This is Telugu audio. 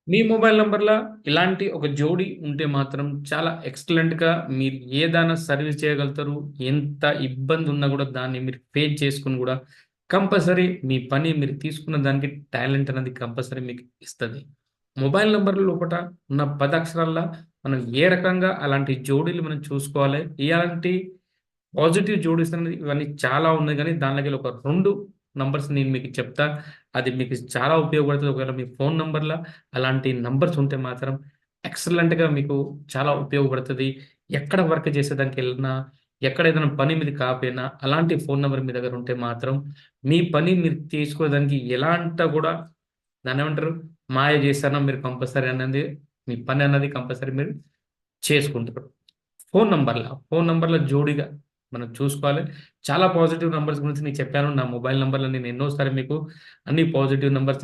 మీ మొబైల్ నంబర్‌ల ఇలాంటి ఒక జోడీ ఉంటే మాత్రం చాలా ఎక్సలెంట్‌గా మీరు ఏదైనా సర్వీస్ చేయగలుగుతారు. ఎంత ఇబ్బందున్నా గూడా దాన్ని మీరు ఫేస్ చేసుకొని గూడా కంపల్సరీ మీ పని మీరు తీసుకున్న దానికి టాలెంట్ అనేది కంపల్సరీ మీకు ఇస్తది. మొబైల్ నంబర్ లోపట ఉన్న 10 అక్షరాల్లా మనం ఏ రకంగా అలాంటి జోడీలు మనం చూసుకోవాలి. ఎలాంటి పాజిటివ్ జోడీస్ అనేది ఇవన్నీ చాలా ఉన్నాయి గానీ, దాంట్లోకెళ్ళి ఒక 2 నంబర్స్ నేను మీకు చెప్తా. అది మీకు చాలా ఉపయోగపడుతది. ఒకవేళ మీ ఫోను నంబర్‌ల అలాంటి నంబర్స్ ఉంటే మాత్రం ఎక్సలెంట్‌గా మీకు చాలా ఉపయోగపడతది. ఎక్కడ వర్క్ చేసేదానికెళ్ళినా, ఎక్కడ ఏదైనా పని మీది కాపోయినా, అలాంటి ఫోను నంబర్ మీ దగ్గర ఉంటే మాత్రం, మీ పని మీరు చేసుకోవడానికి ఎలాంటా గూడా దాన్నేమంటారు? మాయ చేశానా మీరు కంపల్సరీ అనేది మీ పని అన్నది కంపల్సరీ మీరు చేసుకుంటారు. ఫోను నంబర్‌ల జోడిగా మనం చూసుకోవాలి. చాలా పాజిటివ్ నంబర్స్ గురించి నేను చెప్పాను. నా మొబైల్ నంబర్‌లో నేను ఎన్నో సార్లు మీకు అన్ని పాజిటివ్ నంబర్స్